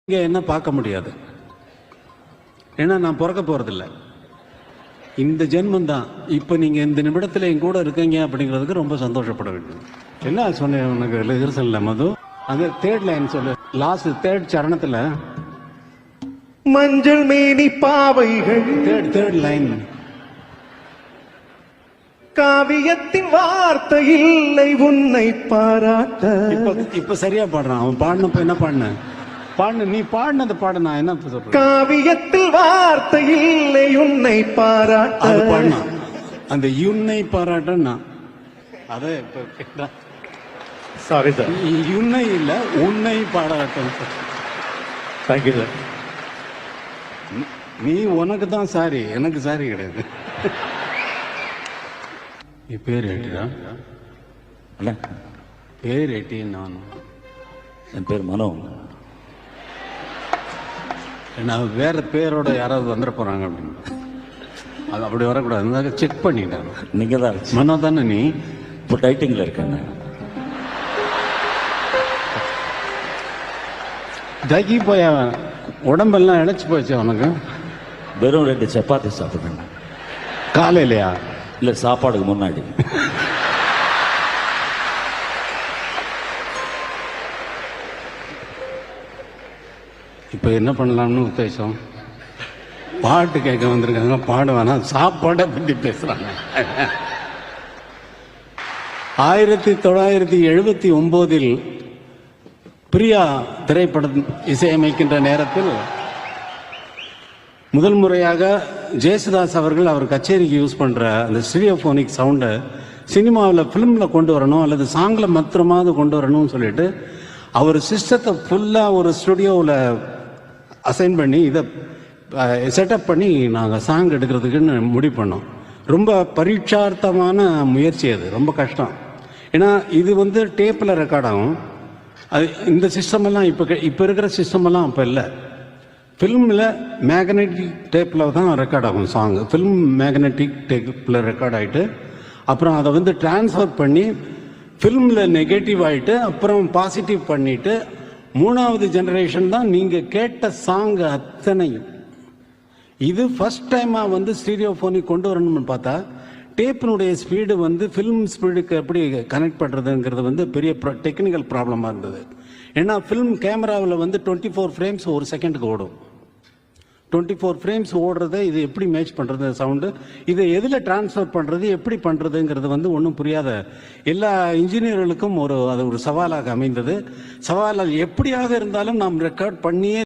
இங்கே என்ன பார்க்க முடியாது. ஏன்னா நான் பிறக்க போகிறதில்ல, இந்த ஜென்மம் தான். இப்போ நீங்கள் இந்த நிமிடத்தில் என் கூட இருக்கீங்க அப்படிங்கிறதுக்கு ரொம்ப சந்தோஷப்பட வேண்டும். என்ன சொன்னேன் உனக்கு ரிஹர்சலில் மது? அந்த தேர்ட் லைன் சொல்லு, லாஸ்ட் தேர்ட் சரணத்தில் மஞ்சள் மேனி பாவைகள் தேர்ட் லைன். காவியத்தின் வார்த்தை இல்லை உன்னை பாராட்ட. இப்ப சரியா பாடுறான் அவன். பாடினப்ப என்ன பாடின? நீ பாடினது பாடு, நான் என்ன சொல்றேன்? காவியத்தில் வார்த்தை இல்லை உன்னை பாராட்ட. அது பாடினா அந்த உன்னை பாராட்டா அதே இப்ப சாரி சார், உன்னை இல்ல உன்னை பாராட்டம். Thank you sir. நீ உனக்கு தான் சாரி, எனக்கு சாரி கிடையாது. நீ பேர் ஏட்டிடா? பேர் ஏட்டி. நானும் என் பேர் மனோ. நான் வேற பேரோட யாராவது வந்துட போறாங்க அப்படின்னு அது அப்படி வரக்கூடாது. செக் பண்ணிட்டேன். நீங்க தான் மனோ தானே நீ? இப்போ டைட்டிங்ல இருக்கேன். தகி போய உடம்பெல்லாம் இழைச்சி போச்சு அவனுக்கு. வெறும் 2 சப்பாத்தி சாப்பிடுறேன். காலையிலையா? இல்ல, சாப்பாடுக்கு முன்னாடி. இப்போ என்ன பண்ணலாம்னு உத்தேசம்? பாட்டு கேட்க வந்திருக்காங்க, பாடு வேணாம், சாப்பாடை பற்றி பேசுறாங்க. 1979 பிரியா திரைப்படம் இசையமைக்கின்ற நேரத்தில் முதல் முறையாக ஜெயசுதாஸ் அவர்கள் அவர் கச்சேரிக்கு யூஸ் பண்ணுற அந்த ஸ்டீரியோஃபோனிக் சவுண்டை சினிமாவில் ஃபிலிமில் கொண்டு வரணும் அல்லது சாங்கில் மாத்திரமாவது கொண்டு வரணும்னு சொல்லிட்டு அவர் சிஸ்டத்தை ஃபுல்லாக ஒரு ஸ்டுடியோவில் அசைன் பண்ணி இதை செட்டப் பண்ணி நாங்கள் சாங் எடுக்கிறதுக்குன்னு முடிவு பண்ணோம். ரொம்ப பரீட்சார்த்தமான முயற்சி, அது ரொம்ப கஷ்டம். ஏன்னா இது வந்து டேப்பில் ரெக்கார்ட் ஆகும். அது இந்த சிஸ்டமெல்லாம் இப்போ இருக்கிற சிஸ்டமெல்லாம் அப்போ இல்லை. ஃபில்மில் மேக்னெட்டிக் டேப்பில் தான் ரெக்கார்ட் ஆகும் சாங்கு. ஃபில்ம் மேக்னெட்டிக் டேப்பில் ரெக்கார்ட் ஆகிட்டு அப்புறம் அதை வந்து டிரான்ஸ்ஃபர் பண்ணி ஃபில்மில் நெகட்டிவ் ஆகிட்டு அப்புறம் பாசிட்டிவ் பண்ணிவிட்டு 3வது ஜெனரேஷன் தான் நீங்கள் கேட்ட சாங்கு அத்தனையும். இது ஃபர்ஸ்ட் டைமாக வந்து ஸ்டீரியோஃபோனிக் கொண்டு வரணும்னு பார்த்தா டேப்பினுடைய ஸ்பீடு வந்து ஃபில்ம் ஸ்பீடுக்கு எப்படி கனெக்ட் பண்ணுறதுங்கிறது வந்து பெரிய டெக்னிக்கல் ப்ராப்ளமாக இருந்தது. ஏன்னா ஃபில்ம் கேமராவில் வந்து 24 ஃப்ரேம்ஸ் ஒரு செகண்டுக்கு ஓடும். 24 ஃப்ரேம்ஸ் ஓடுறதை இது எப்படி மேட்ச் பண்ணுறது சவுண்டு, இதை எதில் டிரான்ஸ்ஃபர் பண்ணுறது, எப்படி பண்ணுறதுங்கிறது வந்து ஒன்றும் புரியாத எல்லா இன்ஜினியர்களுக்கும் அது ஒரு சவாலாக அமைந்தது. சவாலாக எப்படியாக இருந்தாலும் நாம் ரெக்கார்ட் பண்ணியே